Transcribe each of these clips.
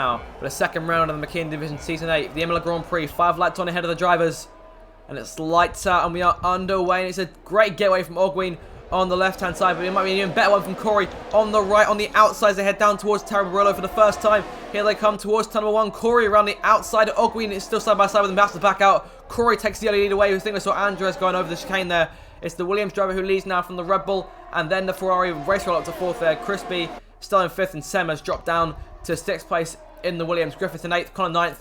Now, for the second round of the McKeon Division Season 8, the Emilia Grand Prix, 5 laps on ahead of the drivers. And it's lights out and we are underway. And it's a great getaway from Ogwin on the left-hand side, but it might be an even better one from Corey on the right, on the outside as they head down towards Tarabarillo for the first time. Here they come towards turn number 1. Corey around the outside. Ogwin is still side by side with them, about to back out. Corey takes the early lead away. I think we saw Andres going over the chicane there. It's the Williams driver who leads now from the Red Bull, and then the Ferrari race roll up to 4th there. Crispy still in 5th, and Sem has dropped down to 6th place in the Williams. Griffith in 8th, Connor 9th,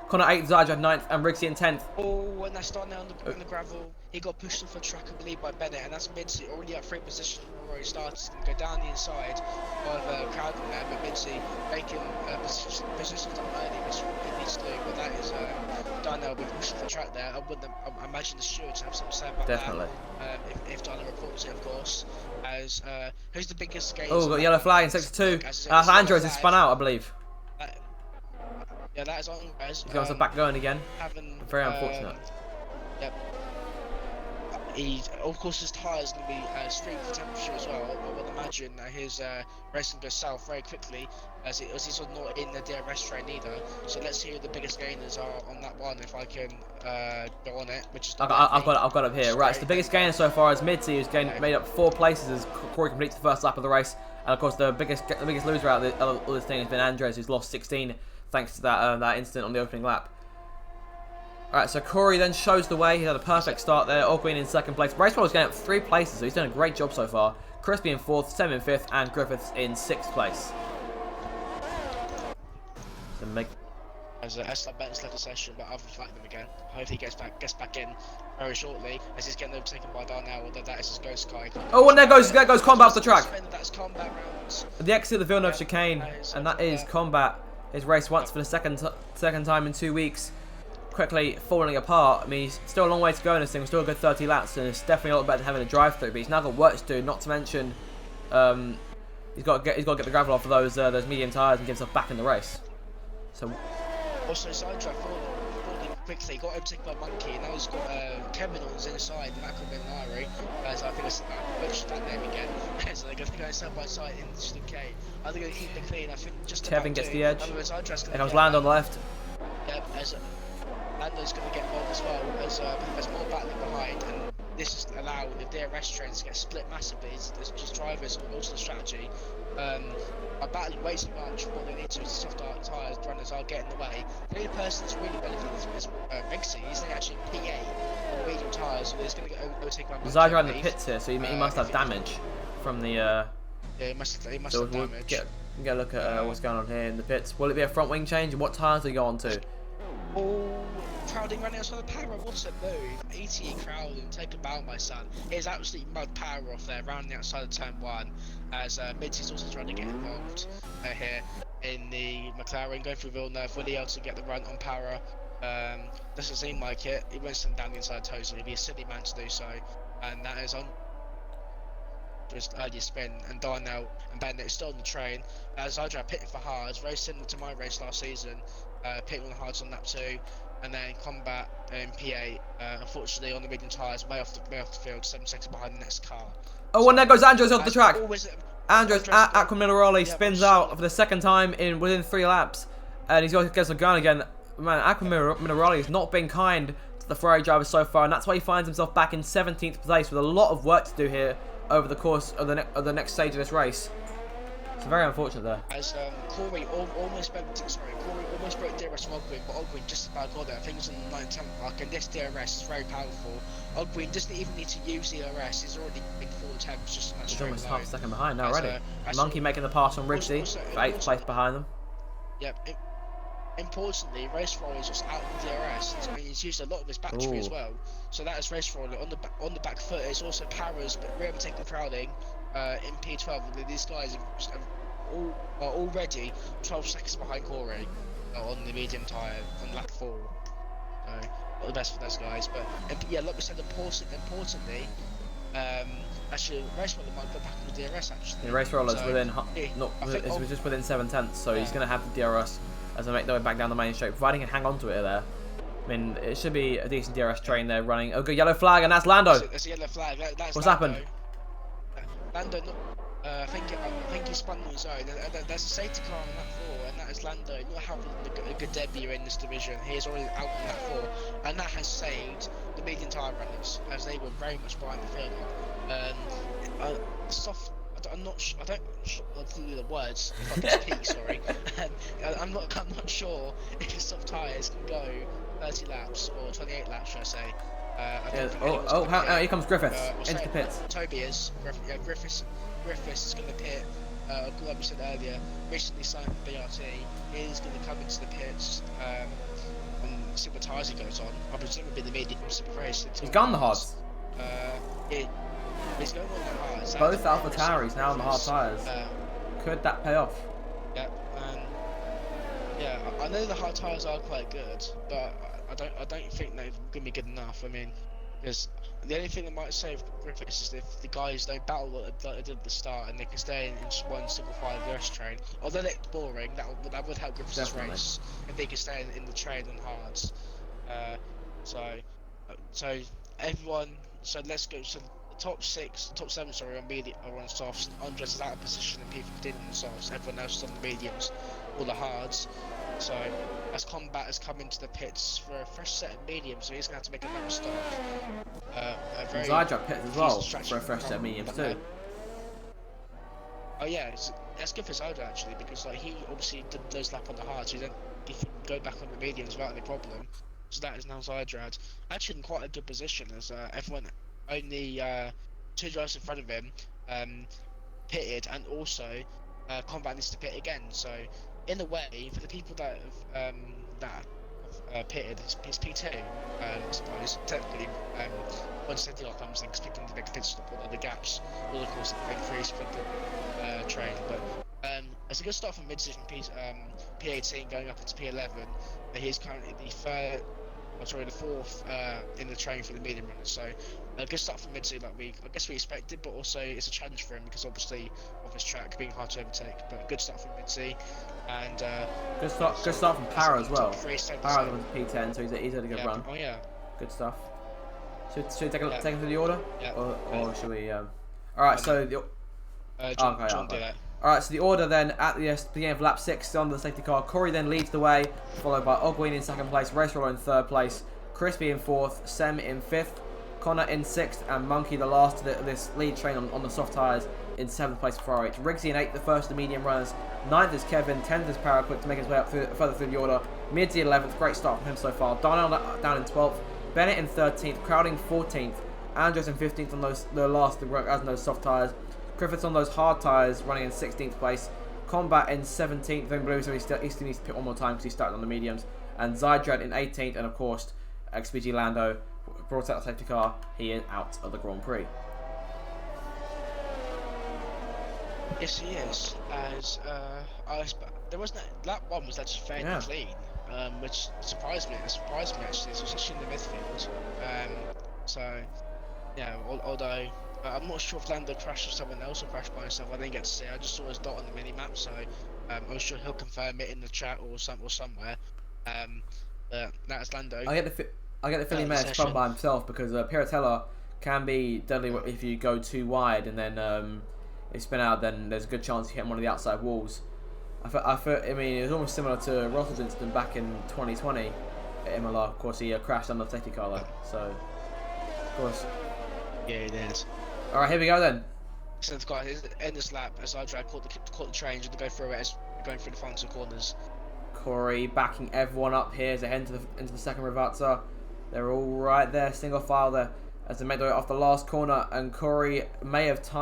Connor 8th, Zadrad 9th, and Riggsy in 10th. Oh, when they start now on the gravel, he got pushed off the track, I believe, by Bennett, and that's Midsy already at 3rd position where he starts to go down the inside of Crowden there, but Midsy making positions on early, which he needs to do, but that is Darnell being pushed off the track there. I imagine the stewards have something to say about Definitely. that. If Darnell reports it, of course. As who's the biggest skater? Oh, got a yellow flag in sector 2. Andres is spun out, I believe. Yeah, that is Andres. He's got back going again. Very unfortunate. Yep. Of course, his tyres going to be streaming for temperature as well. I would imagine that his racing goes south very quickly, as he's not in the DRS train either. So let's see who the biggest gainers are on that one. If I can go on it, which is I've got it here. Right, so the biggest gainer so far is Midsy, who's made up 4 places as Corey completes the first lap of the race. And of course, the biggest loser out of all this thing has been Andres, who's lost 16 thanks to that incident on the opening lap. Alright, so Corey then shows the way. He had a perfect start there. Ogwin in 2nd place. Racewell was going up 3 places, so he's done a great job so far. Crispy in 4th, Sem in 5th, and Griffiths in 6th place. So as SLR Benton's left the session, but I've flagged them again. Hopefully he gets back in very shortly, as he's getting overtaken by Darnell, although that is his Ghost Sky. Oh, and there goes Combat off the track. That's Combat rounds. The exit of the Villeneuve chicane, and that is Combat. His race once for the second time in 2 weeks. Quickly falling apart. I mean, he's still a long way to go in this thing. We're still a good 30 laps, and it's definitely a lot better than having a drive-through. But he's now got work to do. Not to mention, he's got to get the gravel off of those medium tyres and get himself back in the race. So also sidetrack falling quickly. Got overtaken by Monkey, and now he's got Kevin on his inside. Macron and Larry, as I think I butchered that name again. So they're going to go side by side in the K. I think they're going to keep it clean. I think just Kevin gets the edge. There comes Land on the left. Yep, as Lando's going to get involved as well, as there's more battling behind, and this is allowing the DRS trains to get split massively. It's just drivers and also the strategy are battling way too much. What they need to is soft tyres, runners are getting in the way. The only person that's really benefiting is Riggsy. He's actually PA on medium tyres, so he's going to get overtaken by Monkey. Zyra in the pits here, so he must have damage from the. Yeah, he must have damage. Get a look at what's going on here in the pits. Will it be a front wing change, and what tyres do you go on to? Oh, Crowding running outside the power, what a move. ETE Crowding, take a bow, my son. It is absolutely mud power off there, round the outside of turn 1, as Midsy's also trying to get involved here in the McLaren, going through Villeneuve. Will he able to get the run on power? Doesn't seem like it. He went down the inside toes, and he'd be a silly man to do so. And that is on just earlier spin, and Darnell and Bennett is still on the train. Zadra pitting for hards, very similar to my race last season. Pitting on the hards on lap 2, and then Combat in P8. Unfortunately, on the medium tyres, way off the field, 7 seconds behind the next car. Oh, and there goes Andres off the track. Andres at Aquaminerali spins out for the 2nd time within 3 laps, and he's got to get some gun again. Man, Aquaminerali has not been kind to the Ferrari drivers so far, and that's why he finds himself back in 17th place with a lot of work to do here over the course of the next stage of this race. It's very unfortunate there. As Corey almost broke DRS from Ogwin, but Ogwin just about got there. I think it was on the 9th mark, and this DRS is very powerful. Ogwin doesn't even need to use DRS, he's already in 4 attempts just in that straight line. He's almost half a second behind now already. Monkey making the pass on Riggsy for 8th place behind them. Yep. Importantly, Race Roller is just out of the DRS. He's used a lot of his battery as well. So that is Race Roller. On the back foot is also Paras, but we're able to take the crowding in P12. These guys are already 12 seconds behind Corey on the medium tyre on lap 4. So not the best for those guys, but yeah, like we said, importantly, actually, Race Roller might go back on the DRS actually. The Race Roller's was just within 7/10, so he's going to have the DRS as they make their way back down the main straight, providing he can hang on to it there. I mean, it should be a decent DRS train there running. Oh, good yellow flag, and that's Lando. That's a yellow flag. That's What's Lando. happened? I think he spun on his own. There's a safety car on that floor, and that is Lando not having a good debut in this division. He is already out on that floor, and that has saved the medium tyre runners as they were very much behind the field. Soft. I'm not. I don't. I'll do the words. Fucking speak. Sorry. I'm not sure if the soft tyres can go 30 laps or 28 laps, should I say? I don't think anyone's gonna pit. Here comes Griffiths Or into the pits. Toby is. Griffiths is going to pit. Like we said earlier, recently signed for BRT. He is going to come into the pits and see what tyres he goes on. I presume it will be the medium race. He's gone the hards. He's going on the hards. Both Alpha Tauris now on the hard tyres. Could that pay off? Yeah, yeah. I know the hard tyres are quite good, but I don't think they're going to be good enough. I mean, because the only thing that might save Griffiths is if the guys don't battle like they did at the start and they can stay in just one single file race train. Although it's boring, that would help Griffiths' race if they can stay in the train on hards. So everyone. So let's go. So the top 7, sorry, on medium are on softs. Andres is out of position and people did on the softs. Everyone else is on the mediums, all the hards. So as Combat has come into the pits for a fresh set of mediums, so he's going to have to make another stop. Zydrad pits as well for a fresh set of mediums too. Oh yeah, that's good for Zydrad actually, because like he obviously did those lap on the hard, so he can go back on the mediums without any problem. So that is now Zydrad. Actually in quite a good position as everyone only 2 drivers in front of him pitted, and also Combat needs to pit again. So in a way, for the people that have pitted, it's P2, I suppose. Technically, once the safety car comes in, because people need to make a pit stop, all the gaps will of course increase for the train. But it's a good start from mid-season P18 going up into P11. He's currently the fourth in the train for the medium runners. So a good start from mid-season like we expected, but also it's a challenge for him because obviously of his track being hard to overtake. But good start from mid-season, and good start from Para as well. Para was P10, so he's had a good run. Oh yeah, good stuff. Should we take him through the order? Yeah. Or should we? All right, so the. John do that. Alright, so the order then at the beginning of lap 6 on the safety car. Corey then leads the way, followed by Ogwin in 2nd place, Race Roller in 3rd place, Crispy in 4th, Sem in 5th, Connor in 6th, and Monkey the last of this lead train on the soft tyres in 7th place for RH. Riggsy in 8th, the first of the medium runners. 9th is Kevin, 10th is Paraquick to make his way up further through the order. Midsy 11th, great start from him so far. Darnell down in 12th, Bennett in 13th, Crowding 14th, Andrews in 15th on the last as those soft tyres. Griffiths on those hard tyres, running in 16th place. Combat in 17th in blue, so he still needs to pit one more time because he started on the mediums. And Zydrad in 18th, and of course, XPG Lando brought out the safety car. He is out of the Grand Prix. Yes, he is. As there wasn't lap 1 was actually fairly clean, which surprised me. It surprised me actually, especially in the midfield. So yeah, although. I'm not sure if Lando crashed or someone else or crashed by himself. I didn't get to see. I just saw his dot on the mini map, so I'm sure he'll confirm it in the chat or somewhere. But that's Lando. I get the feeling Mayor's spun by himself because Piratella can be deadly if you go too wide and then if spin out. Then there's a good chance you hit one of the outside walls. I mean, it was almost similar to Ross's incident back in 2020 at Emilia. Of course, he crashed on the safety car though. So of course. Yeah, it is. Alright, here we go then. So they've got in this lap as I caught the train to go through it as going through the final 2 corners. Corey backing everyone up here as they head into the second Ravazza. They're all right there, single file there as they make their way off the last corner, and Corey may not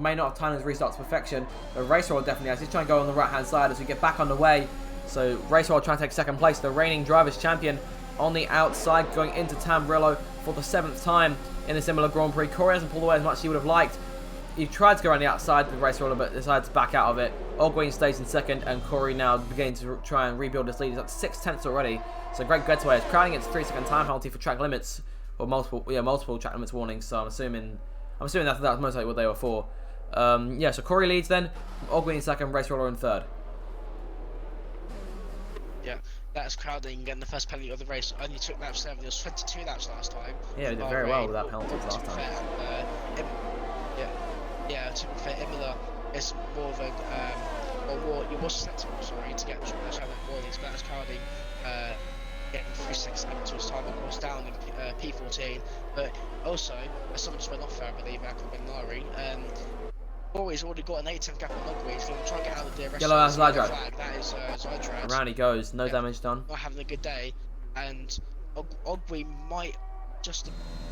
have timed his restart to perfection. The Racer will definitely has. He's trying to go on the right hand side as we get back on the way. So Racer will try to take 2nd place. The reigning drivers champion on the outside going into Tambrillo for the 7th time in the Emilia Grand Prix. Corey hasn't pulled away as much as he would have liked. He tried to go around the outside of the race roller, but decided to back out of it. Ogwin stays in 2nd, and Corey now beginning to try and rebuild his lead. He's up to 6 tenths already. So great getaway. It's crowding its 3-second time penalty for track limits, or multiple track limits warnings. So I'm assuming that's most likely what they were for. Yeah. So Corey leads then. Ogwin in 2nd, race roller in 3rd. Yeah. That's crowding getting the first penalty of the race. Only took lap 7. It was 22 laps last time. Yeah, he did very well with that penalty last time. Yeah, to be fair, Emilia it's more of a or more you're more susceptible, sorry, to get having warnings. But that's currently getting 3 seconds to his time, of course, down in P14. But also, as someone just went off there, I believe, Lari. Corey's already got an 8-10 gap on Ogwe. He's going to try and get out of the rest Yellow of as the Zydrad. flag. That is Zydrad. Around he goes, no damage done. Not having a good day, and Ogwe might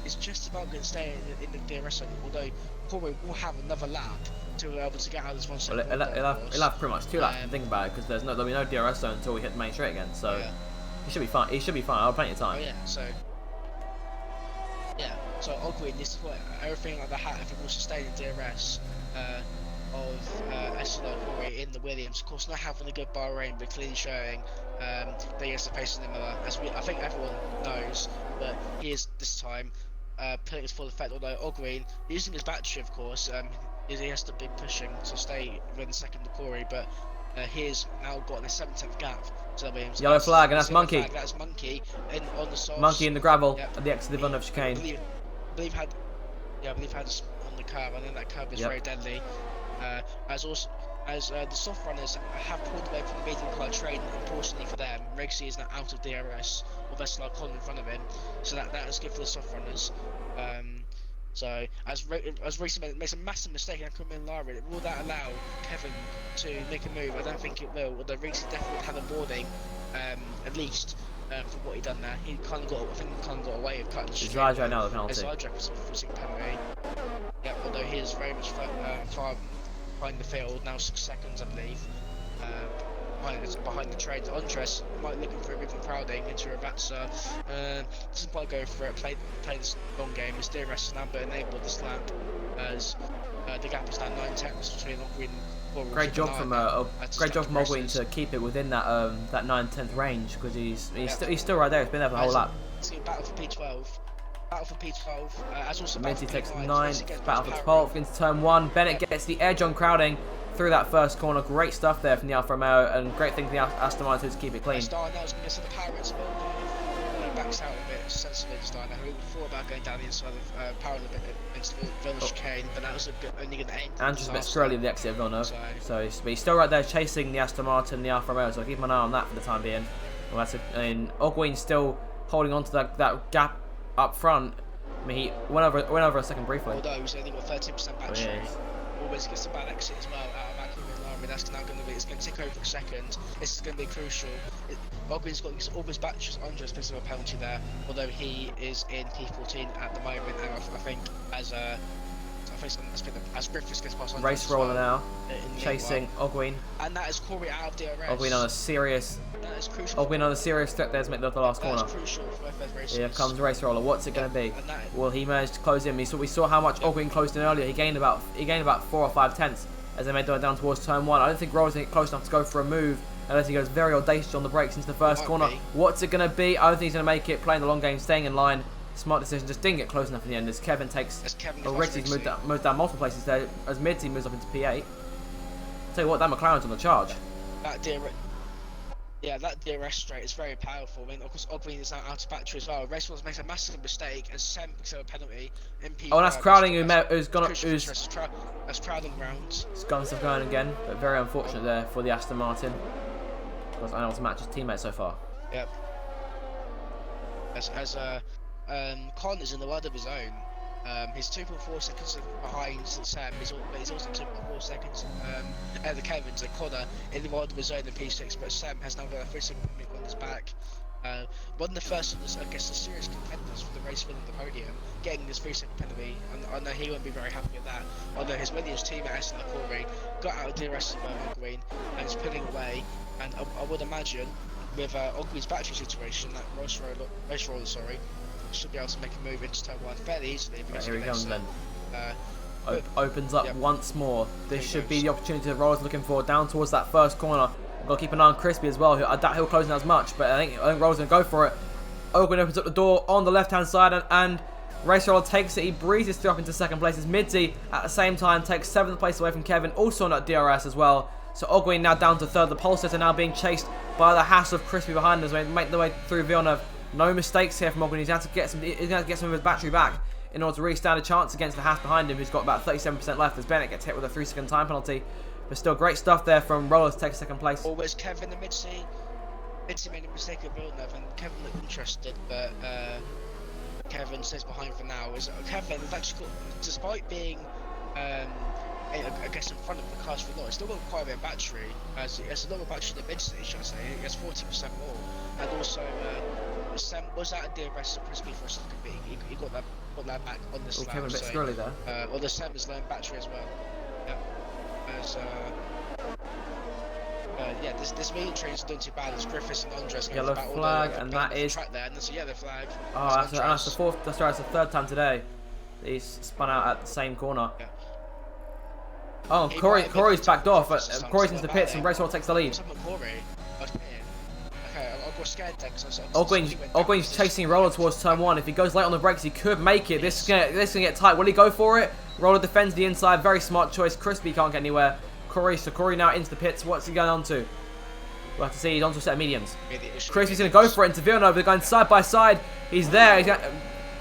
is just about going to stay in the DRS zone, although Corey will have another lap to be able to get out of this 1 second. Well, he'll have pretty much 2 laps to think about it, because there'll be no DRS zone until we hit the main straight again, so he should be fine. He should be fine. I'll have plenty of time. Oh yeah, so Ogwe, this is what everything like the hat, if it will sustain the DRS of SLR Corey in the Williams. Of course, not having a good Bahrain, but clearly showing that he has the pace in Emilia, as I think everyone knows, but he is this time putting his full effect. Although Ogwe, using his battery, of course, he has to be pushing to stay within second to Corey, but he has now got a 7/10 gap to the Williams. Yellow flag, and that's Monkey. That's Monkey on the softs. Monkey in the gravel Yep. at the exit of the Villeneuve chicane. I believe had on the curve. I know that curve is very deadly. As the soft runners have pulled away from the medium car train, unfortunately for them, Rexy is now out of DRS with SLR Colin in front of him, so that is good for the soft runners. So as Rexy makes a massive mistake and come in Lara, will that allow Kevin to make a move? I don't think it will. Although Rexy definitely had a warning, at least. For what he done there, he kind of got away with cutting the straight. He's right now, the penalty. His Zydrad was a penalty. Yeah, although he is very much far behind the field, now 6 seconds, I believe. Behind the train. Andres might looking for a move from Crowding into Ravazza. Doesn't quite go for it. Play this long game. His DRS is now but enabled this lap as the gap is now 9 seconds between Ogwe and Corey. Great job from Ogwe to keep it within that 9/10 range, because he's still right there. He's been there for the whole lap. Battle for P12. As also Minty takes 9th, battle for 12th into turn 1. Bennett gets the edge on Crowding through that first corner. Great stuff there from the Alfa Romeo, and great thing for the Aston Martin to keep it clean. Star now is going to get the power as well. Backs out a bit sensibly to Star now. Who thought about going down the inside of power a bit into the Villeneuve chicane, but that was only going to aim. Andrew's a bit squirrely at the exit of Villeneuve, so he's still right there chasing the Aston Martin, the Alfa Romeo, so keep an eye on that for the time being. Well, Ogwe's still holding on to that gap up front. I mean, he went over a second briefly. Although he's only got 13% battery. Always gets a bad exit as well out of Lari. That's now going to be. It's going to take over for a second. This is going to be crucial. Ogwe's got all his batteries. Andres picks up a penalty there, although he is in P14 at the moment, and I think as Griffiths gets past Andres. Race roller now, chasing Ogwe. And that is Corey out of DRS. Ogwe on a serious. That is crucial. Ogwe on a serious threat there to make the last corner. That is crucial for both races. Here comes race roller. What's it going to be? Well, he managed to close in. We saw how much Ogwe closed in earlier. He gained about 4 or 5 tenths as they made their way down towards turn 1. I don't think Roller's going to get close enough to go for a move unless he goes very audacious on the brakes into the first corner. What's it going to be? I don't think he's going to make it. Playing the long game, staying in line. Smart decision. Just didn't get close enough in the end as Kevin takes. Rigsy's moved down multiple places there as Midzy moves up into P8. Tell you what, that McLaren's on the charge. That DRS straight is very powerful. I mean, of course, Ogwe is now out of battery as well. Racewell makes a massive mistake and Sem picks up a penalty. Oh, and that's Crowding who's that's Crowding round. He's got himself going again, but very unfortunate there for the Aston Martin. Because I know it's Match's teammate so far. Yep. Con is in the world of his own. He's 2.4 seconds behind Sam, but he's also 2.4 seconds ahead of Kevin, so Connor in the world of his own in P6, but Sam has now got a 3 second on his back. One of the first of the serious contenders for the race winning the podium, getting this 3 second penalty, and I know he won't be very happy with that. Although his Williams teammate SLR Corey got out of DRS at the moment, Green, and is pulling away, and I would imagine with Ogwe's battery situation, that race roller, should be able to make a move into turn 1 fairly easily. Here he comes then. Opens up once more. This should be the opportunity that Roller's looking for down towards that first corner. We've got to keep an eye on Crispy as well. I doubt he'll close in as much, but I think Roller's going to go for it. Ogwe opens up the door on the left-hand side, and Race Roller takes it. He breezes through up into second place as Midzy at the same time takes 7th place away from Kevin, also on that DRS as well. So Ogwe now down to 3rd. The pole sitter now being chased by the hassle of Crispy behind us. They make their way through Villeneuve. No mistakes here from Ogwe. He's going to get some of his battery back in order to really stand a chance against the Haas behind him, who's got about 37% left, as Bennett gets hit with a 3-second time penalty. But still great stuff there from Roller to take second place. Always Kevin the mid-seat. Mid-seat made a mistake at Villeneuve, and Kevin looked interested, but Kevin stays behind for now. Kevin has actually got, despite being I guess in front of the cars for a lot, it's still got quite a bit of battery. It's a lot of battery in the mid-seat, should I say. It has 40% more. And also, Sam was that a DRS at Crispy for a second, but he got that back on the slab. Kevin a bit squirrely there. Or the Sam has learned battery as well. Yeah. This medium train is doing too bad. It's Griffiths and Andres going yellow about flag, all the and that is track there, and there's a yellow flag. Oh, that's the fourth. That's right. It's the third time today that he's spun out at the same corner. Yeah. Oh, Corey's backed off. Corey's into the pits, and Racewell takes the lead. Ogwen's chasing Roller towards turn 1. If he goes late on the brakes, he could make it. This is gonna get tight. Will he go for it? Roller defends the inside. Very smart choice. Crispy can't get anywhere. Corey now into the pits. What's he going on to? We'll have to see. He's onto a set of mediums. Crispy's going to go for it into Villeneuve. They're going side by side. He's there.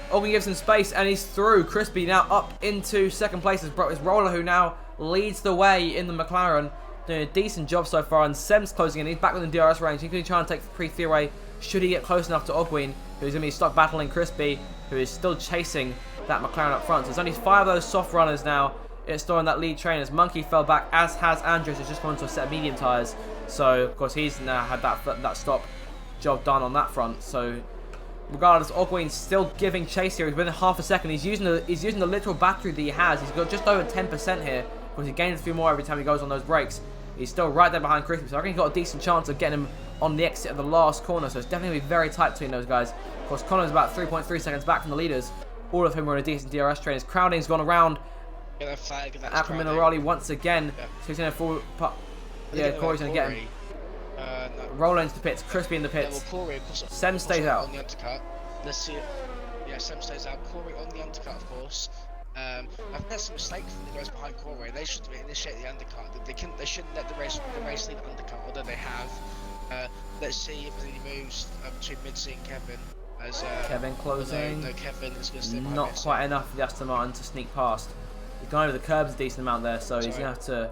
Ogwen gives him space, and he's through. Crispy now up into second place. It's Roller who now leads the way in the McLaren. Doing a decent job so far, and Sem's closing in. He's back within DRS range. He can try and take the P3 away should he get close enough to Ogwen, who's going to be stuck battling Crispy, who is still chasing that McLaren up front. So there's only 5 of those soft runners now. It's still in that lead train as Monkey fell back, as has Andres, who's just gone into a set of medium tyres. So, of course, he's now had that stop job done on that front. So, regardless, Ogwen's still giving chase here. He's within half a second. He's using the literal battery that he has. He's got just over 10% here, because he gains a few more every time he goes on those brakes. He's still right there behind Crispy, so I reckon he's got a decent chance of getting him on the exit of the last corner. So it's definitely going to be very tight between those guys. Of course, Connor's about 3.3 seconds back from the leaders, all of whom are in a decent DRS train. His crowding's gone around. Ackerman O'Reilly once again. Yeah. So he's going to fall. Yeah, Corey's going to get him. No. Roller into the pits. Crispy in the pits. Yeah, well, Corey, of course, Sem stays out. On the undercut. Let's see it. Yeah, Sem stays out. Corey on the undercut, of course. I think that's a mistake from the guys behind Corey. They should initiate the undercut. They shouldn't let the race lead undercut, although they have. Let's see if there's any moves between Midseat and Kevin. Kevin closing. No, Kevin is going to stay behind. Not quite enough for the Aston Martin to sneak past. He's gone over the curbs a decent amount there, so he's going to have to.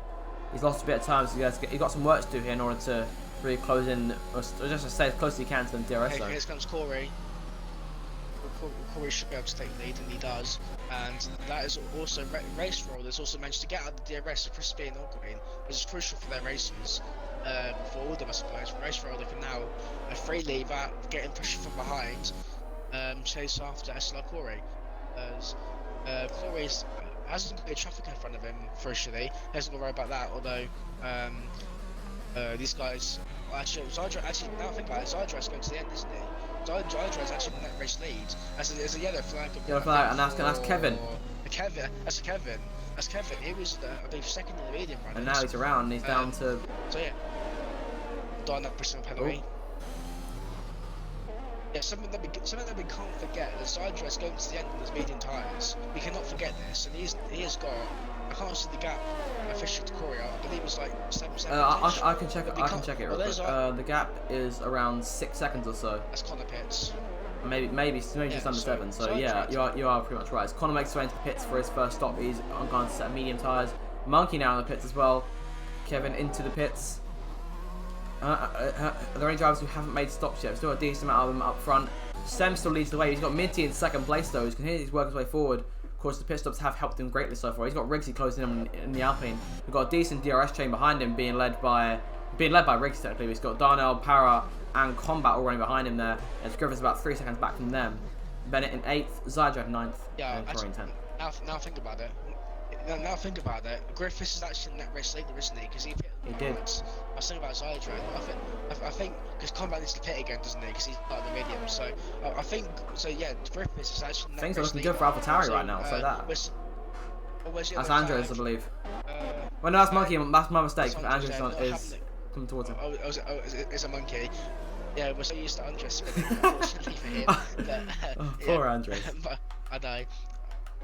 He's lost a bit of time, so he's got some work to do here in order to really close in, or just to stay as close as he can to the DRS zone. Here comes Corey. Corey should be able to take the lead, and he does. And that is also race roll. There's also managed to get out of the DRS of Crispy and Ogwen, which is crucial for their races. For all of them, I suppose. Race roll, they can now freely, without getting pressure from behind, chase after SLR Corey. As Corey hasn't got any traffic in front of him, crucially. He hasn't got to worry about that, although these guys. Actually, now I think about it, Zardras going to the end, isn't he? Zardras actually in that race lead. There's a yellow flag. Yellow flag, and that's Kevin. That's Kevin. He was, I believe, second in the medium run. And now he's around, and he's down to. So yeah, done that personal penalty. Yeah, something that we can't forget. The Zardras going to the end of his medium tyres. We cannot forget this, and he has got. I can't see the gap officially to Corey. I believe it's like 7 seconds. I can check it. I can check it real quick. The gap is around 6 seconds or so. That's Connor pits. Maybe just under 7. So yeah, you are pretty much right. As Connor makes his way into the pits for his first stop, he's gone to set medium tyres. Monkey now in the pits as well. Kevin into the pits. Are there any drivers who haven't made stops yet? Still a decent amount of them up front. Sem still leads the way. He's got Minty in second place though. He's continuing to work his way forward. Of course, the pit stops have helped him greatly so far. He's got Riggsy closing him in the Alpine. We've got a decent DRS chain behind him, being led by Riggsy technically. He's got Darnell, Para, and Combat all running behind him there. As Griffith's about 3 seconds back from them. Bennett in 8th, Zajdrev 9th, and Corey in 10th. Now think about it. Now think about it. Griffiths is actually in that race leader, isn't he? Because he did. I was thinking about Zajdrev. I think because Combat needs to pit again, doesn't he? Because he's not in the medium. So I think so. Yeah, Griffiths is actually in that things race are looking leader. good for AlphaTauri right now. So that. That's Andres, I believe. Well, no, that's Monkey. That's my mistake. Andres is coming towards him. It's a Monkey. Yeah, we're so used to Andres spinning, unfortunately for him. But, poor Andres.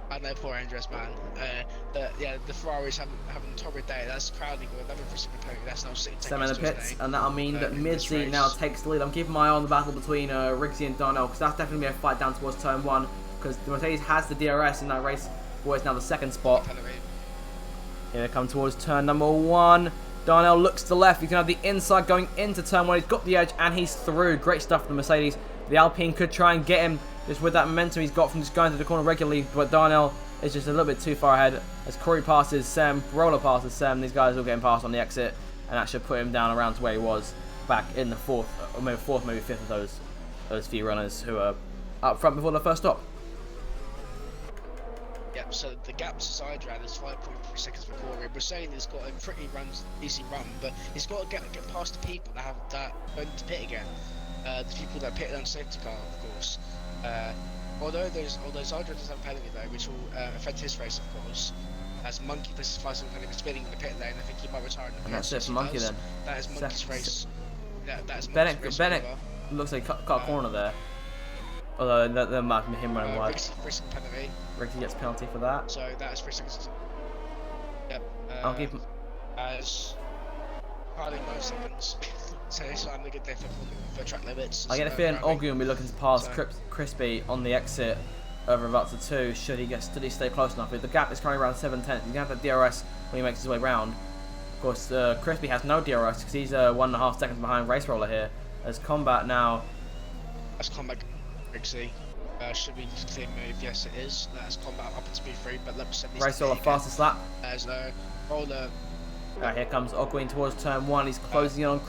I know, poor Andres, man. But yeah, the Ferraris having a torrid day. That's crowding with another pony. That's now 6 seconds in the pits, and that'll mean that Midseat now takes the lead. I'm keeping my eye on the battle between Riggsy and Darnell, because that's definitely a fight down towards turn 1. because the Mercedes has the DRS in that race, where it's now the second spot. Here they come towards turn number 1. Darnell looks to the left. You can have the inside going into turn 1. He's got the edge and he's through. Great stuff from the Mercedes. The Alpine could try and get him just with that momentum he's got from just going to the corner regularly, but Darnell is just a little bit too far ahead. As Corey passes Sam, Roller passes Sam, these guys are all getting past on the exit, and that should put him down around to where he was back in the fourth, or maybe fourth, maybe fifth of those few runners who are up front before the first stop. Yep, so the gap to side round is 5.3 seconds for Corey. We're saying he's got a pretty easy run, but he's got to get past the people that have that going to pit again. The people that pitted on safety car, of course. Although Zydra doesn't have a penalty though, which will affect his race, of course. As Monkey versus Faisal kind of spinning in the pit lane, I think he might retire in the pit. And that's it for Monkey then. That is Monkey's race. That is Bennett looks like he cut a corner there. Although that might be him running wide. Rigsy penalty. Rigsy gets penalty for that. So that is 3 seconds. Yep. I'll keep him. As hardly 9 seconds. So it's not a good day for track limits. I get a feeling Oggy will be looking to pass Crispy on the exit over about to 2. Should he stay close enough? The gap is currently around 7/10. You can have that DRS when he makes his way round. Of course, Crispy has no DRS because he's 1.5 seconds behind Race Roller here. As Combat now. That's Combat Rigsy. Should be a clear move? Yes, it is. That's Combat up to speed 3, but let me send this. Race Roller fastest lap. As Roller. Here comes Ogwin towards turn 1. He's closing in on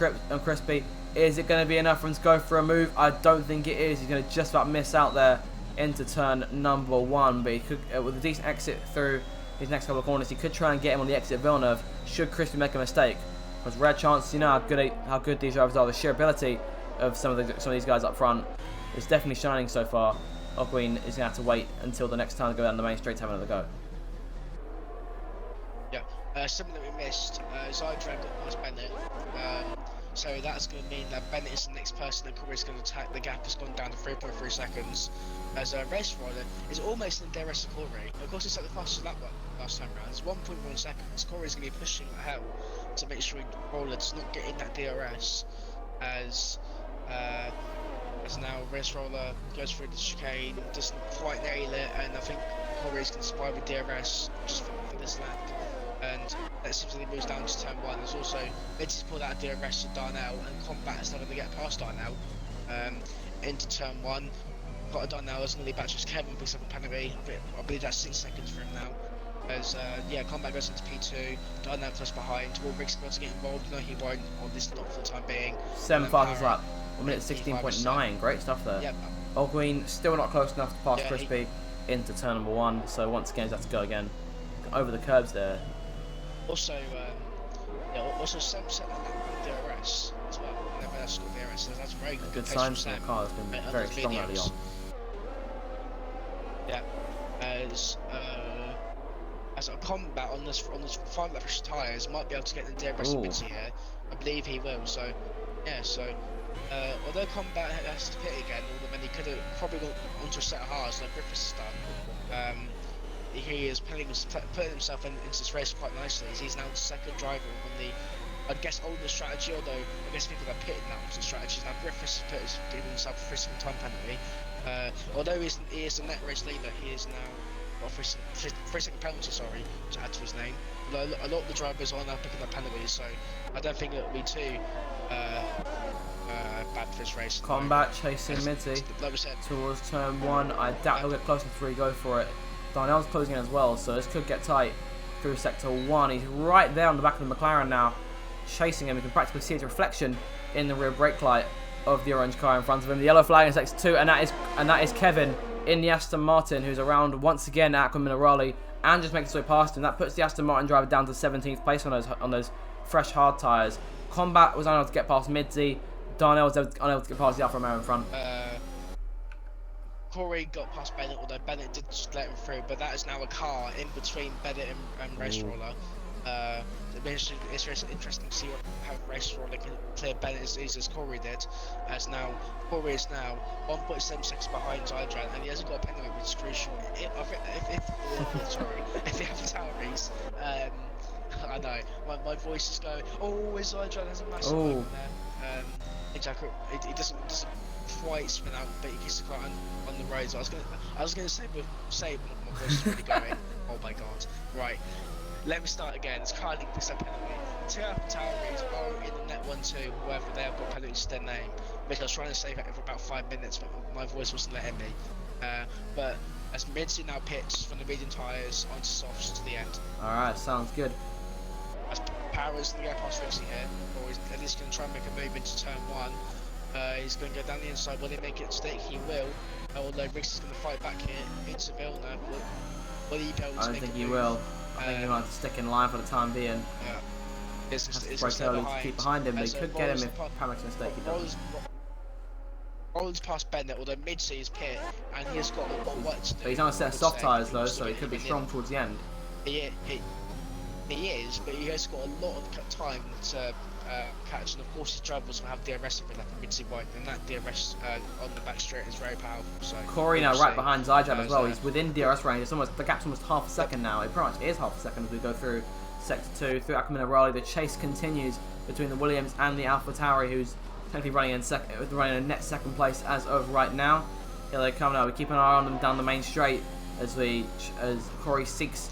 Crispy. Is it going to be enough for him to go for a move? I don't think it is. He's going to just about miss out there into turn number 1. But he could, with a decent exit through his next couple of corners, he could try and get him on the exit of Villeneuve. Should Crispy make a mistake? There's rare chance. You know how good these drivers are. The sheer ability of some of these guys up front is definitely shining so far. Ogwin is going to have to wait until the next time to go down the main straight to have another go. Something that we missed, Zydra got past Bennett, so that's going to mean that Bennett is the next person that Corey's going to attack. The gap has gone down to 3.3 seconds, as Race Rider is almost in DRS to Corey. Of course, it's like the fastest lap last time round. It's 1.1 seconds. Corey's going to be pushing like hell to make sure Roller does not get in that DRS, as now Race Roller goes through the chicane, doesn't quite nail it, and I think Corey's going to survive with DRS just for this lap. And that seems like he moves down to turn 1. There's also Mitch's pulled out a DRS to Darnell, and Combat is not going to get past Darnell into turn 1. But Darnell is going to lead back to Kevin, picks up a penalty. I believe that's 6 seconds for him now. As Combat goes into P2, Darnell close behind. Will Riggs to get involved? No, he won't on this not for the time being. 7 fastest lap. 1 minute 16.9. Great stuff there. Yep. Ogwin still not close enough to pass Crispy into turn number 1. So once again, he's has to go again over the curbs there. Also, Sam set that DRS as well. Whenever that's got DRS, so that's very good sign for the car. It's been very strong early on. Yeah, as a Combat on this 5 lap tyres might be able to get the DRS ability here. I believe he will. So although Combat has to pit again, then he could have probably gone onto a set of hards like Griffiths has done. He is putting himself into this race quite nicely. He's now the second driver on the, I guess, older strategy, although I guess people that pitted now into the strategies. Now Griffiths has given himself a 3 second time penalty. Although he is the net race leader, he is now got a 3 second penalty, to add to his name. A lot of the drivers are now picking up penalties, so I don't think it will be too bad for this race. Combat chasing Mitty towards turn 1. I doubt he'll get close to 3, go for it. Darnell's closing in as well, so this could get tight through sector 1. He's right there on the back of the McLaren now, chasing him. You can practically see his reflection in the rear brake light of the orange car in front of him. The yellow flag in sector 2, and that is Kevin in the Aston Martin, who's around once again at Minerali and just makes his way past him. That puts the Aston Martin driver down to 17th place on those fresh hard tyres. Combat was unable to get past Midzi. Darnell was unable to get past the Alfa Romeo in front. Corey got past Bennett, although Bennett did just let him through, but that is now a car in between Bennett and Race Roller. It's interesting to see how Race Roller can clear Bennett as easy as Corey did, as now Corey is now 1.7 seconds behind Zydran, and he hasn't got a penalty, which is crucial. If he has salaries, I know, my voice is going, Zydran has a massive moment there. Exactly, he doesn't quite spin out, but he gets to quite on the roads. I was gonna say my voice is really going. Oh my god! Right, let me start again. It's currently this a penalty. Two AlphaTauris are in the net 1-2, wherever they have got penalties to their name. Which I was trying to say that for about 5 minutes, but my voice wasn't letting me. But as Midsi now pits from the medium tyres onto softs to the end. Alright, sounds good. As Power's going to go past Rixie here, or he's at least going to try and make a move into turn 1. He's going to go down the inside. Will he make it stick? He will. Although Rixie's going to fight back here into Vilna. Will he be able to I don't think he will. I think he might have to stick in line for the time being. Yeah. It's to keep behind him, but he could get him if Power makes a mistake. He doesn't. Rollins past Bennett, although Midsi is pit, and he has got a lot of work to do. But he's on a set of soft tyres though, so he could be strong towards the end. He is, but he has got a lot of time to catch, and of course his drivers will have DRS over like Midsi White, and that DRS on the back straight is very powerful. So Corey now right behind Zyjad as well. He's within DRS range. It's almost, the gap's almost half a second now. It pretty much is half a second as we go through Sector 2 through Ackerman and Raleigh. The chase continues between the Williams and the AlphaTauri, who's technically running in net second place as of right now. Here they come now. We keep an eye on them down the main straight as Corey seeks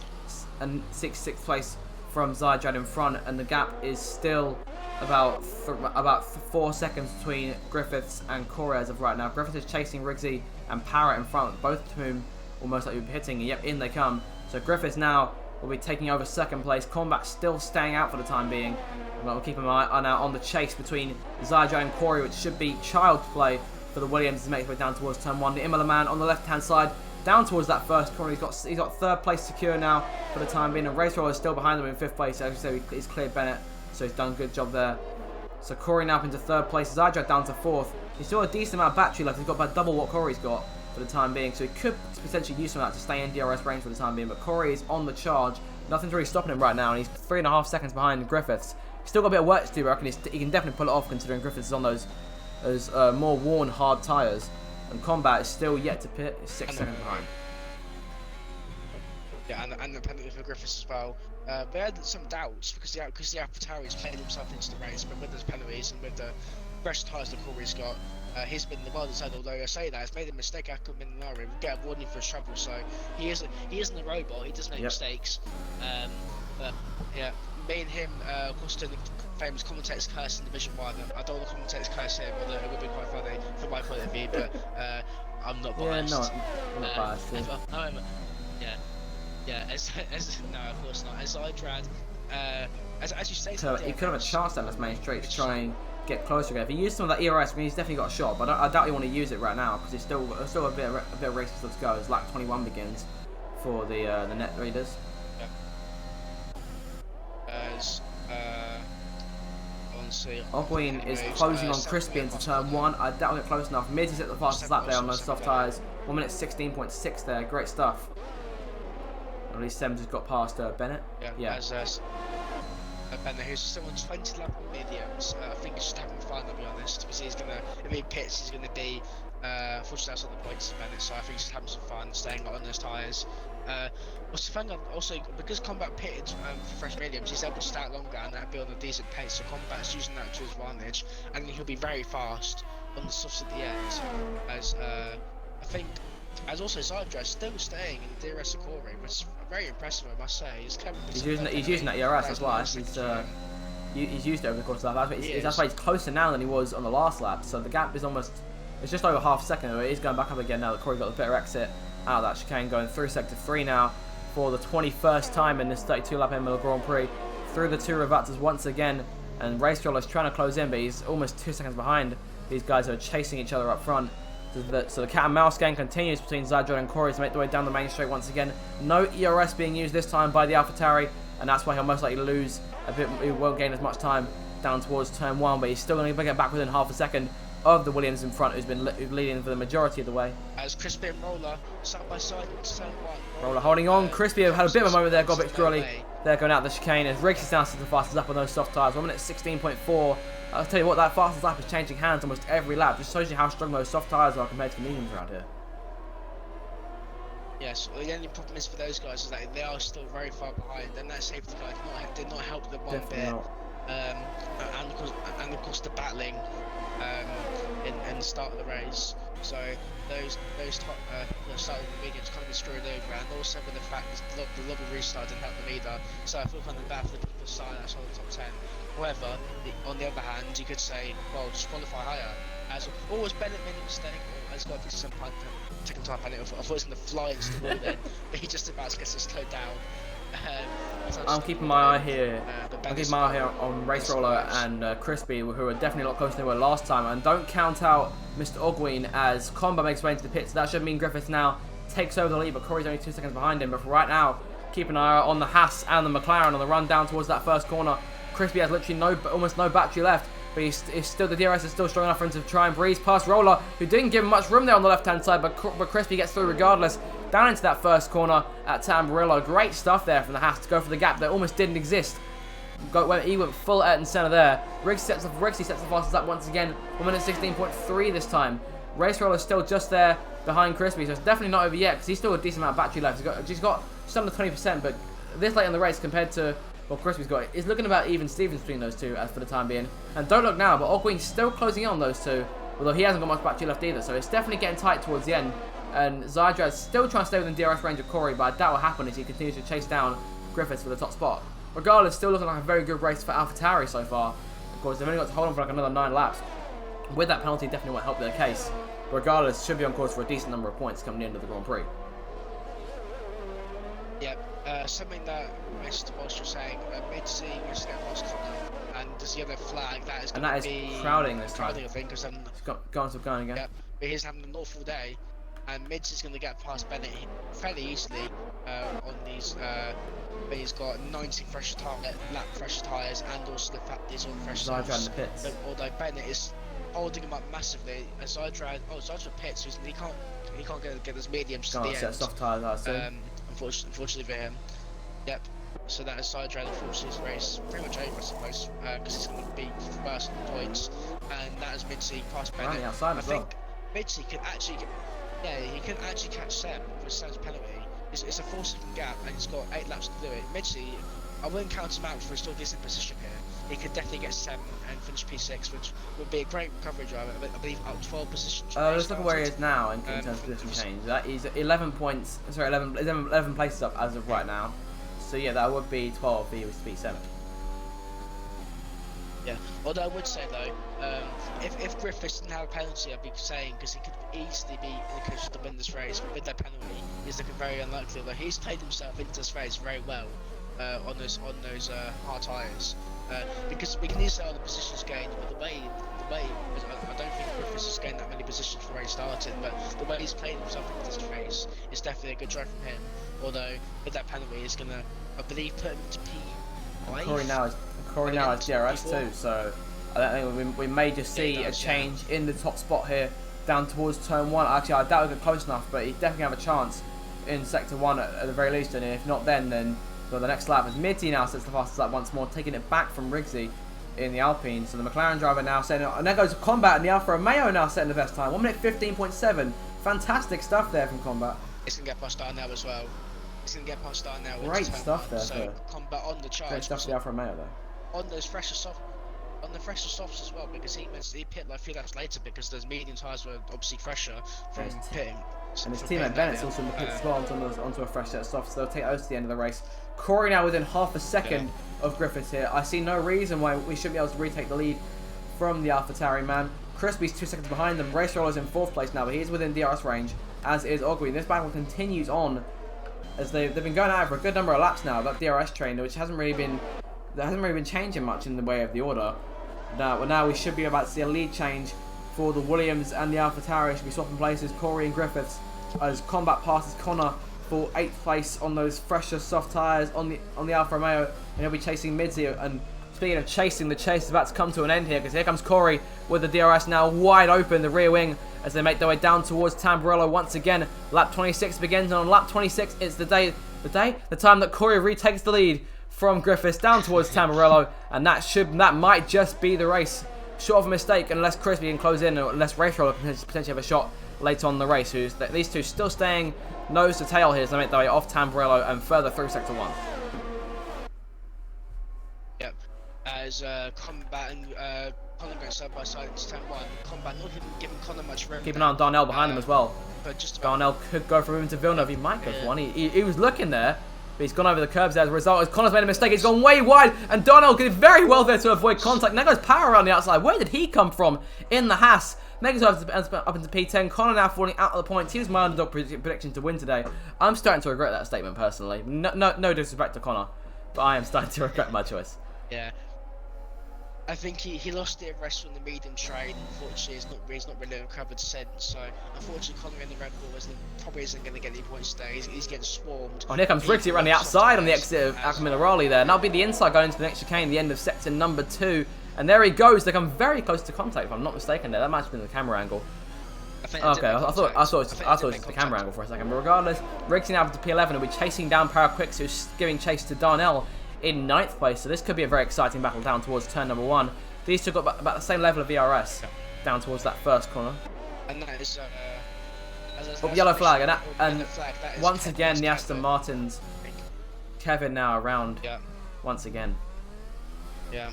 sixth place from Zyjad in front, and the gap is still about 4 seconds between Griffiths and Corey as of right now. Griffiths is chasing Riggsy and Parrott in front, both of whom will most likely be hitting. Yep, in they come. So Griffiths now will be taking over second place. Combat still staying out for the time being. But we'll keep an eye on the chase between Zyjad and Corey, which should be child's play for the Williams to make their way down towards turn 1. The Emilia man on the left-hand side, down towards that first corner. He's got third place secure now for the time being. And Race Roller is still behind them in fifth place. As you say, he's cleared Bennett, so he's done a good job there. So Corey now up into third place. Zyjad down to fourth. He's still a decent amount of battery left. He's got about double what Corey's got for the time being, so he could potentially use some of that to stay in DRS range for the time being. But Corey is on the charge. Nothing's really stopping him right now, and he's 3.5 seconds behind Griffiths. He's still got a bit of work to do, but I reckon he can definitely pull it off, considering Griffiths is on those more worn, hard tyres. And Combat is still yet to pit. He's 6 seconds behind. Yeah, and the penalty for Griffiths as well. They had some doubts because the AlphaTauri's played himself into the race, but with those penalties and with the fresh tyres that Corey's got, he's been the one side. Although I say that, he's made a mistake. Ackerman and Lowry will get a warning for his trouble. So he isn't a robot. He does make mistakes. But yeah, me and him, of course, doing the famous commentator's curse in Division 1. I don't want to commentator's curse here, but it would be quite funny from my point of view. But I'm not biased. Yeah, not biased. Yeah, no, of course not. As Zyjad, as you say, so he could have a chance down this main straight to try and get closer again. If he used some of that ERS, I mean, he's definitely got a shot, but I doubt he want to use it right now because he's still a bit of race to go as lap 21 begins for the net readers. Ogween is closing on Crispy into turn 1. I doubt he'll get close enough. Mids is at the fastest lap there on those soft tyres. 1 minute 16.6 there. Great stuff. At least Sems has got past Bennett. Yeah. Bennett, who's still on 20 lap on mediums. I think he's just having fun, to be honest, because he's gonna, if he pits, he's gonna be fortunately outside the points of Bennett. So I think he's just having some fun, staying on those tyres. What's the thing? Also, because Combat pitted for fresh mediums, he's able to start longer and that'll be on a decent pace. So Combat's using that to his advantage, and he'll be very fast on the softs at the end. As I think. As also Zyjad still staying in DRS Corey, which is very impressive, I must say. He's using that ERS, that's why. He's used it over the course of that. That's why he's closer now than he was on the last lap. So the gap is it's just over half a second. It is going back up again now that Corey got the better exit out of that chicane, going through Sector 3 now for the 21st time in this 32-lap Emilia Grand Prix. Through the two Ravazzas once again, and Race Roller is trying to close in, but he's almost 2 seconds behind these guys who are chasing each other up front. So the cat and mouse game continues between Zyjad and Corey to make their way down the main straight once again. No ERS being used this time by the AlphaTauri, and that's why he'll most likely lose a bit. He won't gain as much time down towards turn 1, but he's still going to get back within half a second of the Williams in front, who's been leading for the majority of the way. As Crispy and Roller side by side to turn 1. Roller holding on. Crispy had a bit of a moment there. Got a bit early. They're going out the chicane as Riggs is now the fastest up on those soft tyres. 1 minute 16.4. I'll tell you what, that fastest lap is changing hands almost every lap. Just shows you how strong those soft tyres are compared to the mediums around here. Yes, the only problem is for those guys is that they are still very far behind, and that safety car did not help them one bit. And of course the battling in the start of the race. So those top the start of the mediums kind of been screwed over, and also with the fact that the lobby restart didn't help them either. So I feel kind of bad for the people starting outside the top 10. However, on the other hand, you could say, well, just qualify higher. As always, Bennett made a mistake, or has got to do some second time penalty. I thought he was going to fly into the wall then, but he just about gets it slowed down. I'm keeping my eye here. I'm keeping my eye here on Race Roller and Crispy, who are definitely a lot closer than they were last time. And don't count out Mr. Ogween as Combat makes way into the pits. That should mean Griffiths now takes over the lead, but Corey's only 2 seconds behind him. But for right now, keep an eye on the Haas and the McLaren on the run down towards that first corner. Crispy has literally almost no battery left. But he's still, the DRS is still strong enough for him to try and breeze past Roller, who didn't give him much room there on the left-hand side, but Crispy gets through regardless. Down into that first corner at Tamburillo. Great stuff there from the Haas to go for the gap that almost didn't exist. He went full Ayrton Senna there. Rixie sets the fastest up once again. 1 minute 16.3 this time. Race Roller still just there behind Crispy, so it's definitely not over yet because he's still a decent amount of battery left. He's got just under 20%, but this late in the race compared to what Crispy's got, it's looking about even Stevens between those two for the time being. And don't look now, but Ogween's still closing in on those two, although he hasn't got much battery left either, so it's definitely getting tight towards the end. And Zydrad's still trying to stay within DRS range of Corey, but that will happen as he continues to chase down Griffiths for the top spot. Regardless, still looking like a very good race for AlphaTauri so far. Of course, they've only got to hold on for like another 9 laps. With that penalty, definitely won't help their case. Regardless, should be on course for a decent number of points coming into the Grand Prix. Yep. Something that I missed whilst you're saying, mid-sea is getting past Connor, and there's the other flag that is going to be crowding this time. Crowding, I think, because going again. Yep. But he's having an awful day, and Mids is going to get past Bennett fairly easily on these. But he's got 19 lap fresher tyres, and also the fact that he's on fresh softs. In the pits. Although Bennett is holding him up massively, as Zydrad pits, so he can't get his mediums to the end. Soft tyres, I assume. Unfortunately for him. Yep. So that is Zydrad, unfortunately, his race pretty much over, I suppose, because he's going to be first on points, and that is Midsey past Bennett. I think Midsey could actually, he could actually catch Seb with Seb's penalty. It's a 4-second gap, and he's got 8 laps to do it. Midsey, I wouldn't count him out for a still decent position here. He could definitely get 7 and finish P6, which would be a great recovery driver. I believe up 12 positions. Let's look at where he is now in terms of position change. That is 11 points. Sorry, 11 places up as of right now. So yeah, that would be 12 if he was to beat 7. Yeah. Although I would say though, if Griffiths didn't have a penalty, I'd be saying because he could easily be in the position to win this race. But with that penalty, he's looking very unlikely. Although he's played himself into this race very well on those hard tyres. Because we can easily say the positions gained, but the way I don't think Griffiths has gained that many positions from where he started. But the way he's played himself into this race is definitely a good drive from him. Although with that penalty, he's gonna, I believe, put him to P5. Corey now is DRS too, so I think we may just see a change in the top spot here down towards turn 1. Actually, I doubt we'll get close enough, but he definitely have a chance in sector 1 at the very least. And if not, then well, the next lap is Mitty now sets the fastest lap once more, taking it back from Rigsy in the Alpine. So the McLaren driver now setting it, and there goes Combat, and the Alfa Romeo now setting the best time. 1 minute 15.7. Fantastic stuff there from Combat. It's gonna get past Star now as well. It's gonna get past Star now. Great stuff there. So Combat on the charge. Great stuff for the Alfa Romeo though. On those fresher softs as well, because he pit like a few laps later because those medium tyres were obviously fresher from pitting. And his teammate Bennett's also in the pits as well onto a fresh set of softs, so they'll take those to the end of the race. Corey now within half a second of Griffiths here. I see no reason why we shouldn't be able to retake the lead from the AlphaTauri man. Crispy's 2 seconds behind them. Race Roller's in 4th place now, but he's within DRS range, as is Ogween. This battle continues on as they've been going out for a good number of laps now. That DRS train, which hasn't really been changing much in the way of the order. Now we should be about to see a lead change for the Williams and the AlphaTauri. Should be swapping places. Corey and Griffiths as Combat passes Connor for 8th place on those fresher soft tyres on the Alfa Romeo, and he'll be chasing Midzi. And speaking of chasing, the chase is about to come to an end here because here comes Corey with the DRS now wide open, the rear wing, as they make their way down towards Tamburello once again. Lap 26 begins, and on lap 26 it's the time that Corey retakes the lead from Griffiths down towards Tamburello, and that might just be the race. Short of a mistake, unless Crispy can close in, or unless Race Roller can potentially have a shot later on in the race. These two still staying nose to tail here as they make their way off Tamburello and further through Sector 1. Yep, as Combat and Colin going side by side into turn 1. Combat but not giving Connor much room. Keep an eye on Darnell behind him as well. But just about Darnell could go from him to Villeneuve. He might go for one. He was looking there, but he's gone over the curbs there as a result. As Connor's made a mistake, he's gone way wide, and Darnell did very well there to avoid contact. Now goes Power around the outside. Where did he come from in the Haas? Megas up into P10. Connor now falling out of the points. He was my underdog prediction to win today. I'm starting to regret that statement personally. No disrespect to Connor, but I am starting to regret my choice. Yeah. I think he lost the rest from the medium trade. Unfortunately, he's not really recovered since. So, unfortunately, Connor in the Red Bull probably isn't going to get any points today. He's getting swarmed. Oh, and here comes Briggsy around the outside on the exit of Emilia there. And that'll be the inside going into the next chicane, the end of sector number 2. And there he goes. They come very close to contact, if I'm not mistaken. There, that might have been the camera angle. Okay, I thought it was just the camera angle for a second. But regardless, Briggsy now up to P11 will be chasing down Paraquix, who's giving chase to Darnell in 9th place, so this could be a very exciting battle down towards turn number 1. These two got about the same level of VRS down towards that first corner. And that is yellow flag, and once again the Aston Martins. Kevin now around once again. Yeah.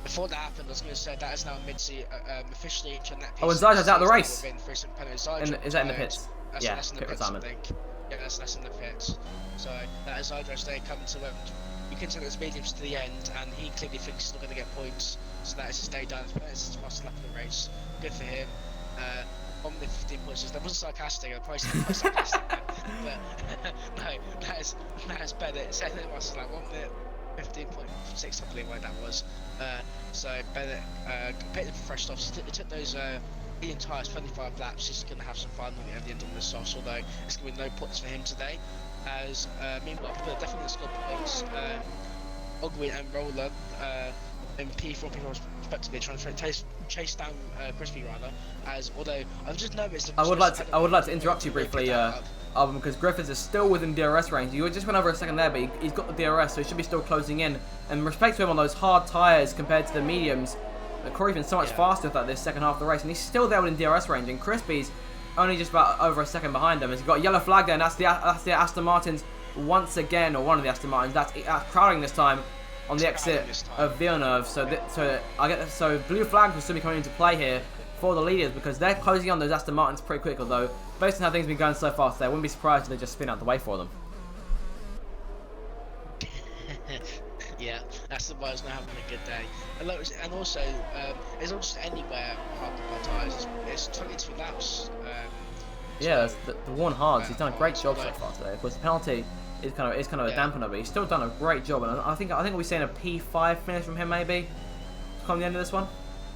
Before that happened, I was going to say that is now Mitzi officially entering that piece. Oh, and Zaja's out of the race. Is that in the pits? Yeah, that's in the pit pits, retirement. I think. Yeah, that's in the pits. So that is Zaja's day coming to you can take those mediums to the end, and he clearly thinks he's not going to get points. So that is his day done. It's his first lap of the race. Good for him. On the 15 points, that wasn't sarcastic. I probably said sarcastic, but no, that is better. Second it was like 1 minute 15.6, I believe, where that was. So Bennett completely refreshed off. It took those the entire 25 laps. He's going to have some fun at the end of the sauce, although it's going to be no points for him today. As meanwhile, people are definitely scored points. Ogwin and Roller in P4 people respectively trying to chase down Crispy rather. As although I've just noticed. I would like to interrupt you briefly. Because Griffiths is still within DRS range. You just went over a second there, but he's got the DRS, so he should be still closing in. And respect to him on those hard tyres compared to the mediums. Corey's been so much faster throughout this second half of the race, and he's still there within DRS range. And Crispy's only just about over a second behind him. He's got a yellow flag there, and that's the Aston Martins once again, or one of the Aston Martins. That's crowding this time on the exit of Villeneuve. So blue flags will still be coming into play here for the leaders because they're closing on those Aston Martins pretty quick. Although based on how things have been going so far today, I wouldn't be surprised if they just spin out the way for them. Yeah, that's the boys not having a good day. And also, it's not just anywhere hard to tyres. It's 22 laps. Yeah, the Warren Hards. He's done a great job so far today. Of course, the penalty is kind of a dampener, but he's still done a great job. And I think we'll be seeing a P5 finish from him maybe to come the end of this one.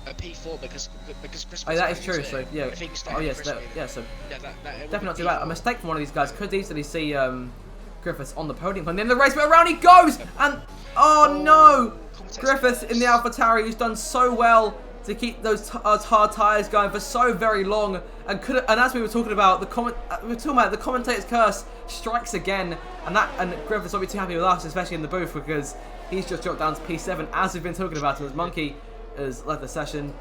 A P4 because Christmas. Oh, that is true. So yeah. Oh yes. So definitely not too bad. A mistake from one of these guys could easily see Griffiths on the podium. And then the race, but around he goes, and oh no, Griffiths in the AlphaTauri, who's done so well to keep those hard tyres going for so very long, and as we were talking about the commentator's curse strikes again, and Griffiths won't be too happy with us, especially in the booth, because he's just dropped down to P7 as we've been talking about him. As Monkey has left the session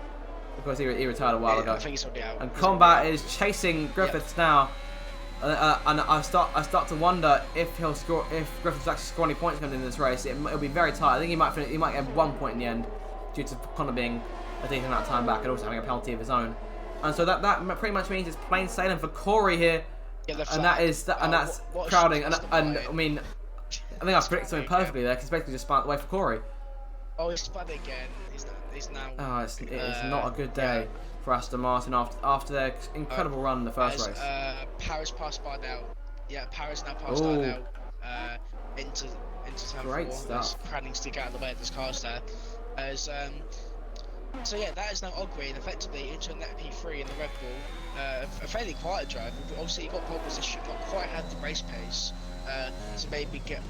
because he retired a while ago. I think he's already out. And Combat is chasing Griffiths now, and I start to wonder if Griffiths actually score any points coming in this race. It'll be very tight. I think he might get 1 point in the end due to Connor being a decent amount of time back and also having a penalty of his own. And so that pretty much means it's plain sailing for Corey here, and that's crowding. And I mean, I think I predicted something perfectly there, because basically just spun out the way for Corey. Oh, he's spun again. He's now. Oh, it is not a good day for Aston Martin after their incredible run in the first race. Paris passed by now. Yeah, Paris now passed by now. Into turn 4. Great stuff. Crowding to get out of the way of this cars there. So yeah, that is now Ogwin effectively into a net P3 in the Red Bull. A fairly quiet drive. Obviously, he got pole position, not quite had the race pace. So maybe get.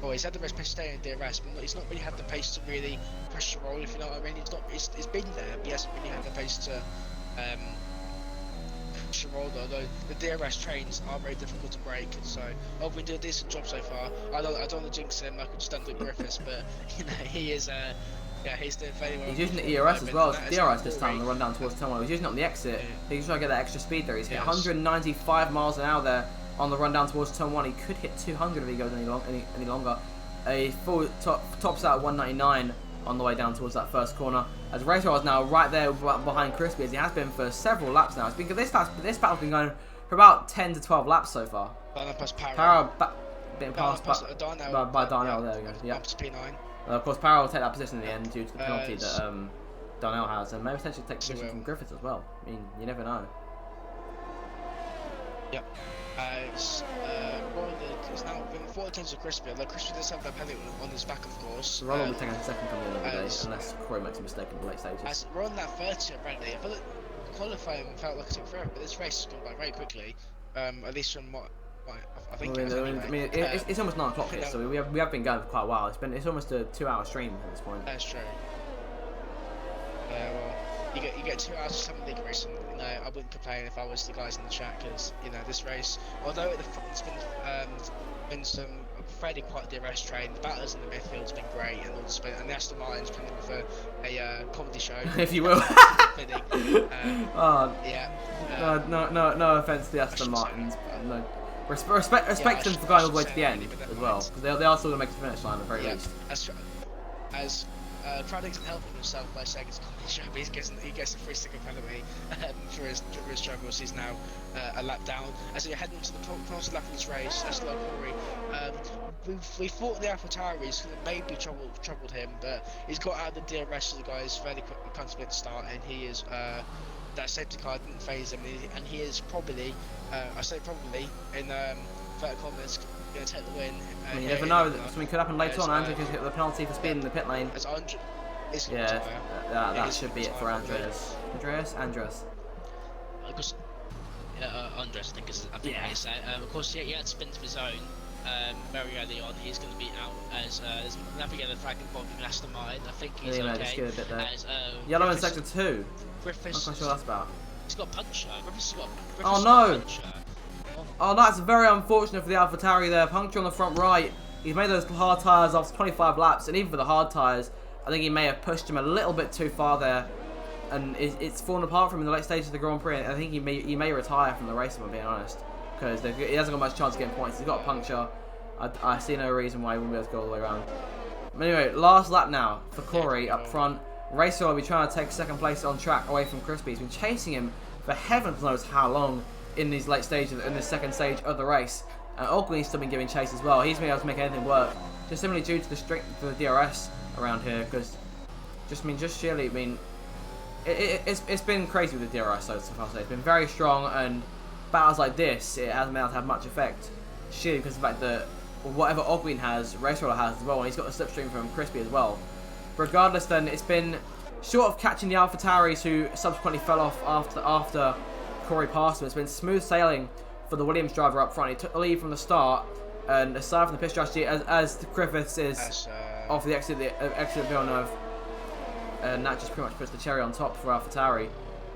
Well, he's had the race pace staying in DRS, but he's not really had the pace to really push the roll, if you know what I mean. He's been there, but he hasn't really had the pace to push the roll, although the DRS trains are very difficult to break, and so Ogwin did a decent job so far. I don't want to jinx him like I just done with Griffiths, but he is he's doing very well. He's using the ERS as well. It's DRS this time on the run down towards turn 1. He's using it on the exit. He's trying to get that extra speed there. He's hit 195 miles an hour there on the run down towards turn 1. He could hit 200 if he goes any longer. A full tops out at 199 on the way down towards that first corner. As Racewell is now right there behind Crispy, as he has been for several laps now. This battle's been going for about 10 to 12 laps so far. Power being passed by Darnell. There we go. Yeah. Of course, Power will take that position in the end due to the penalty that Darnell has, and maybe potentially take position from Griffiths as well. I mean, you never know. Yep. It's now been 4 attempts of Crispy, although Crispy does have that penalty on his back, of course. Roll will be taking a second coming in the day, unless Corey makes a mistake in the late stages. As we're on that 30 already, I feel like qualifying felt like it took forever, but this race has gone by very quickly, at least from what I think. It's almost 9 o'clock here, so we have been going for quite a while. It's almost a 2-hour stream at this point. That's true. Well, you get 2 hours of Summer League racing. You know, I wouldn't complain if I was the guys in the chat, because you know this race, although at the front it's been some fairly quite a DRS train. The battles in the midfield's been great, and the Aston Martin's playing with a comedy show, if you will. No offense to the Aston Martins. No. Respect them for going all the way to the end as well, because they are still going to make the finish line at the very least. As Craddock's helping himself by saying it's a comedy show, but he gets a free sticker penalty for his troubles. He's now a lap down. As you're heading to the last lap of this race, SLR Corey, we thought the AlphaTauris could have maybe troubled him, but he's got out of the DRS of the guys fairly quickly, comes at the start, and he is that safety car didn't phase him, and he is probably, I say probably, in vertical comments, going to take the win. I mean, you never know, something could happen later on. Andrew could get the penalty for speeding in the pit lane. Yeah, that should be it for Andreas. Andreas. Andres, I think is how you say it. Of course, he had to spin to his own very early on. He's going to be out as there's nothing other flag involving Aston Martin. I think he's okay. Just give a bit there. Yellow in sector 2. Griffiths. I'm not sure what that's about. He's got a puncture. Oh no! Oh, that's very unfortunate for the AlphaTauri there. Puncture on the front right. He's made those hard tyres after 25 laps, and even for the hard tyres, I think he may have pushed him a little bit too far there, and it's fallen apart from him in the late stages of the Grand Prix. I think he may retire from the race, if I'm being honest, because he hasn't got much chance of getting points. He's got a puncture. I see no reason why he wouldn't be able to go all the way around. But anyway, last lap now for Corey up front. Racer will be trying to take second place on track away from Crispy. He's been chasing him for heavens knows how long in these late stages, in the second stage of the race. And Oglin's still been giving chase as well. He's been able to make anything work, just simply due to the strength of the DRS around here. Because, just sheerly, it's been crazy with the DRS so far. It's been very strong, and battles like this, it hasn't been able to have much effect. Sheerly because of the fact that whatever Oglin has, Raceroller has as well, and he's got a slipstream from Crispy as well. Regardless, then it's been short of catching the AlphaTauris, who subsequently fell off after Corey passed him. It's been smooth sailing for the Williams driver up front. He took the lead from the start, and aside from the pit strategy, as Griffiths is off the exit of Villeneuve, and that just pretty much puts the cherry on top for AlphaTauri,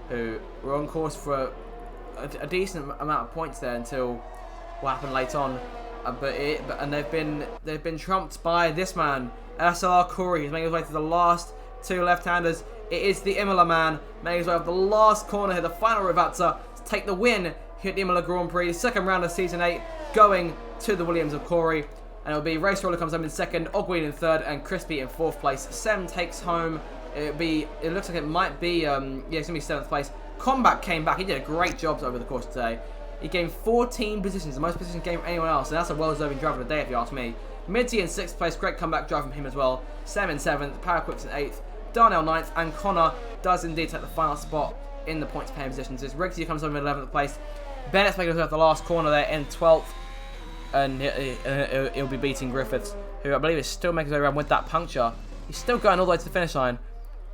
who were on course for a decent amount of points there until what happened late on. And they've been trumped by this man, SLR Corey. He's making his way to the last two left-handers. It is the Emilia man making his way up the last corner here, the final Ravazza, to take the win here at the Emilia Grand Prix, second round of Season 8, going to the Williams of Corey. And it'll be Race Roller comes home in second, Ogwin in third, and Crispy in fourth place. Sem takes home. It looks like it might be, it's going to be seventh place. Combat came back. He did a great job over the course of today. He gained 14 positions, the most positions gained from anyone else, and that's a well-deserving driver of the day if you ask me. Midty in 6th place, great comeback drive from him as well. Sam in 7th, Paraquix in 8th, Darnell 9th, and Connor does indeed take the final spot in the points paying positions. As Riggsy comes home in 11th place. Bennett's making himself the last corner there in 12th, and he'll be beating Griffiths, who I believe is still making his way around with that puncture. He's still going all the way to the finish line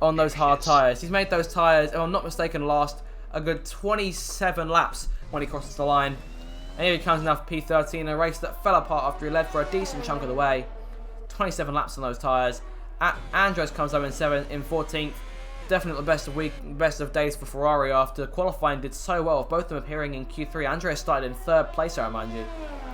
on those hard tyres. He's made those tyres, if I'm not mistaken, last a good 27 laps when he crosses the line. And here he comes now for P13, a race that fell apart after he led for a decent chunk of the way. 27 laps on those tyres. Andres comes up in 14th. Definitely the best of days for Ferrari after qualifying did so well, with both of them appearing in Q3. Andres started in 3rd place, I remind you.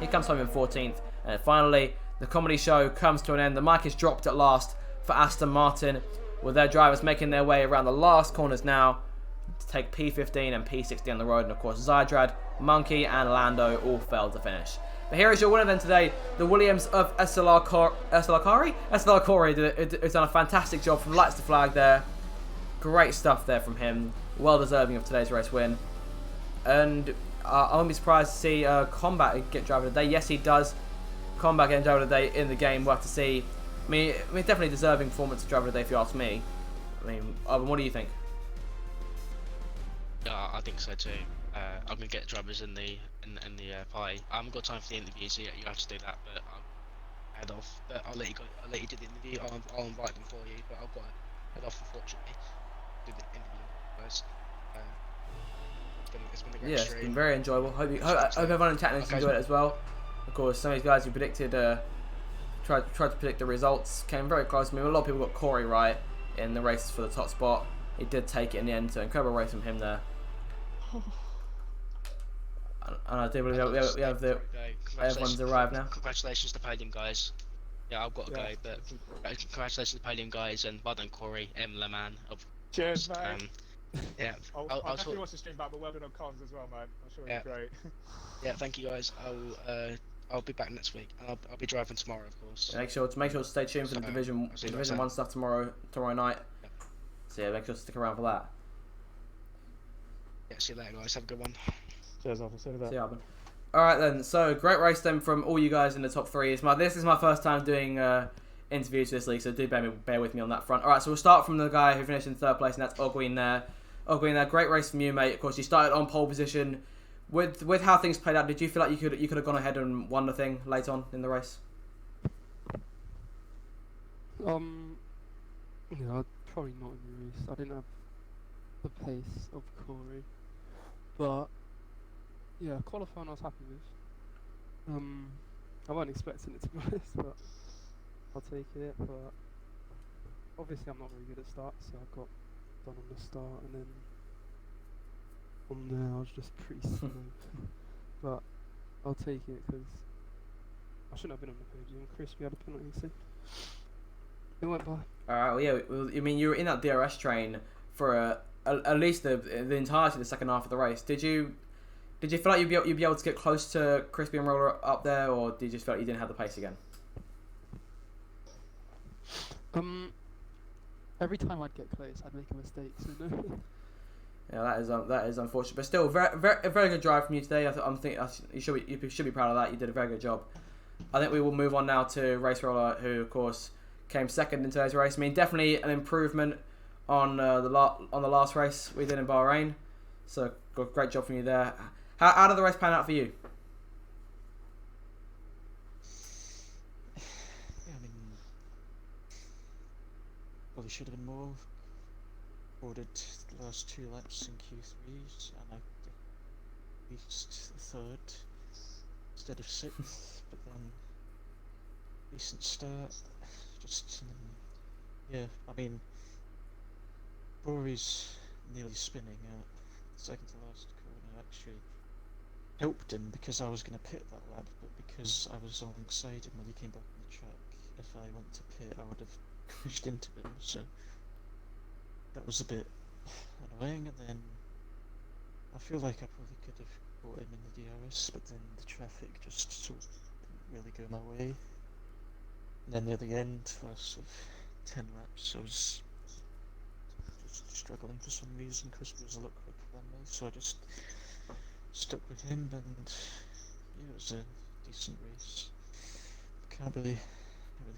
He comes home in 14th. And finally, the comedy show comes to an end. The mic is dropped at last for Aston Martin, with their drivers making their way around the last corners now to take P15 and P60 on the road. And of course, Zydrad, Monkey and Lando all failed to finish. But here is your winner then today, the Williams of SLR Corey has done a fantastic job from lights to flag there. Great stuff there from him. Well deserving of today's race win. And I won't be surprised to see Combat get driver of the day. Yes, he does. Combat getting driver of the day in the game. We'll have to see. I mean, definitely deserving performance of driver of the day if you ask me. I mean, what do you think? Yeah, I think so too. I'm gonna get drivers in the pie. I haven't got time for the interview, so yeah, you have to do that. But I'll head off. But I'll let you do the interview. I'll invite them for you. But I've got to head off, unfortunately. Do the interview first. It's been a great stream. It's been very enjoyable. Hope everyone in chat enjoyed it as well. Of course, some of these guys who predicted, tried to predict the results, came very close. I mean, a lot of people got Corey right in the races for the top spot. He did take it in the end, so incredible race from him there. And I do believe we have everyone's arrived now. Congratulations to the podium guys. Yeah, I've got to go, but congratulations to the podium guys, and well done Corey, Emilia man. Cheers, mate. Yeah, I'll definitely watch the stream back, but well done on comms as well, man. I'm sure it'll be great. Yeah, thank you guys. I'll be back next week, and I'll be driving tomorrow, of course. Yeah, make sure to stay tuned for the Division 1 stuff tomorrow night. Yeah. So yeah, make sure to stick around for that. Yeah, see you later, guys. Have a good one. Cheers, Alvin. See you Alvin. Alright then, so great race then from all you guys in the top 3. This is my first time doing interviews this league, so do bear with me on that front. Alright, so we'll start from the guy who finished in 3rd place, and that's Ogween there. Ogween there, great race from you, mate. Of course, you started on pole position. With how things played out, did you feel like you could have gone ahead and won the thing late on in the race? Yeah, probably not in the race. I didn't have the pace of Corey, but yeah, qualifying I was happy with. I wasn't expecting it to be honest, but I'll take it. But obviously I'm not very good at starts, so I got done on the start, and then on there I was just pretty slow. But I'll take it because I shouldn't have been on the podium. Crispy had a penalty, so it went by. Alright, well yeah, I mean you were in that DRS train for at least the entirety of the second half of the race. Did you feel like you'd be able to get close to Crispy and Roller up there, or did you just feel like you didn't have the pace again? Every time I'd get close, I'd make a mistake. So no. Yeah, that is unfortunate, but still, a very good drive from you today. I'm thinking you should be proud of that. You did a very good job. I think we will move on now to Race Roller, who of course came second in today's race. I mean, definitely an improvement on the last race we did in Bahrain. So great job from you there. How did the race pan out for you? Yeah, I mean, probably should have been more. Ordered the last 2 laps in Q3s, and I reached 3rd instead of 6th. But then decent start. Just yeah, I mean, Rory's nearly spinning at second to last corner actually helped him because I was going to pit that lap, but because I was alongside him when he came back on the track, if I went to pit I would have crashed into him, so that was a bit annoying. And then I feel like I probably could have caught him in the DRS, but then the traffic just sort of didn't really go my way. And then near the end, last sort of 10 laps, I was just struggling for some reason. Crispy was a lot quicker than me, so I just stuck with him, and yeah, it was a decent race. Can't really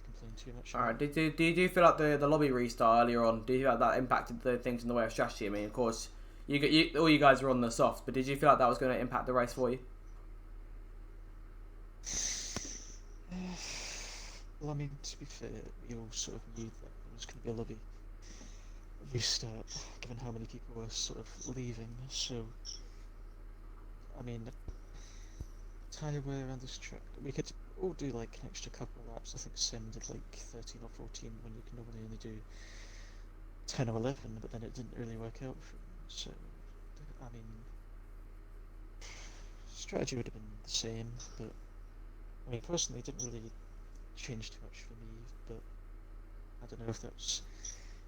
complain too much. Alright, did you feel like the lobby restart earlier on, did you feel like that impacted the things in the way of strategy? I mean, of course, all you guys were on the soft, but did you feel like that was going to impact the race for you? Well, I mean, to be fair, we all sort of knew that there was going to be a lobby restart, given how many people were sort of leaving, so I mean, tyre wear around this track, we could all do like an extra couple of laps. I think Sim did like 13 or 14 when you can normally only do 10 or 11, but then it didn't really work out for him. So, I mean, strategy would have been the same, but I mean, personally, it didn't really change too much for me, but I don't know if that was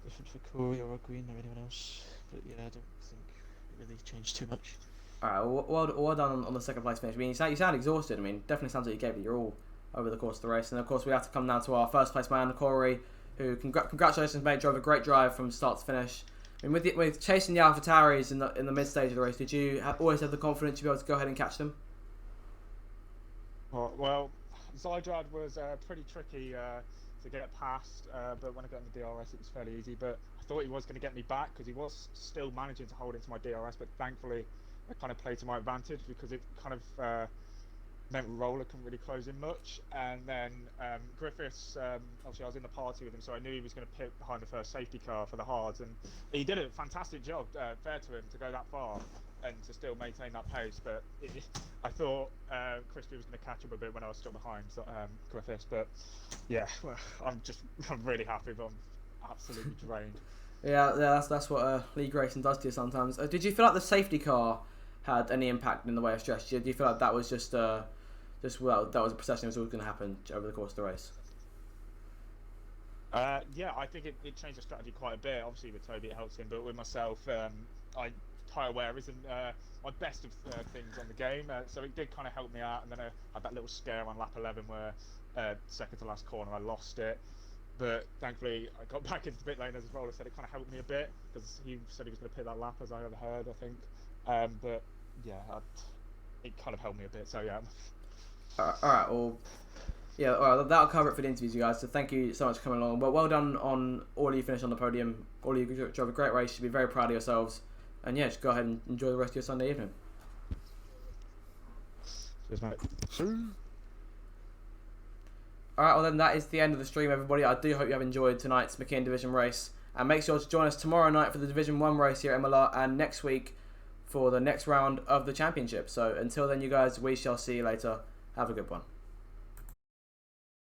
different for Corey or Green or anyone else, but yeah, I don't think it really changed too much. Alright, well done on the second place finish. I mean, you sound exhausted. I mean, definitely sounds like you gave it your all over the course of the race. And of course, we have to come now to our first place man, Corey, who congratulations, mate, drove a great drive from start to finish. I mean, with chasing the AlphaTauris in the mid stage of the race, did you always have the confidence to be able to go ahead and catch them? Well, Zydrad was pretty tricky to get past, but when I got in the DRS, it was fairly easy. But I thought he was going to get me back because he was still managing to hold into my DRS, but thankfully I kind of played to my advantage because it kind of meant Roller couldn't really close in much. And then Griffiths, obviously I was in the party with him, so I knew he was going to pit behind the first safety car for the hards, and he did a fantastic job, fair to him, to go that far and to still maintain that pace. But I thought Crispy was going to catch up a bit when I was still behind Griffiths. But yeah, well, I'm really happy, but I'm absolutely drained. Yeah, that's what league racing does to you sometimes. Did you feel like the safety car had any impact in the way of stress? Do you feel like that was just well, that was a procession that was always going to happen over the course of the race? Yeah, I think it changed the strategy quite a bit. Obviously with Toby it helps him, but with myself, tyre wear isn't my best of things on the game, so it did kind of help me out. And then I had that little scare on lap 11 where second to last corner I lost it, but thankfully I got back into the pit lane, as Roller said. It kind of helped me a bit because he said he was going to pit that lap, as I overheard, I think. But yeah, it kind of helped me a bit, so yeah. Alright, well, yeah, alright, that'll cover it for the interviews, you guys. So thank you so much for coming along. Well done on all of you finished on the podium. All of you drove a great race. You should be very proud of yourselves. And yeah, just go ahead and enjoy the rest of your Sunday evening. Cheers, mate. Alright, well then that is the end of the stream, everybody. I do hope you have enjoyed tonight's McKeon Division race. And make sure to join us tomorrow night for the Division 1 race here at MLR, and next week for the next round of the championship. So until then, you guys, we shall see you later. Have a good one.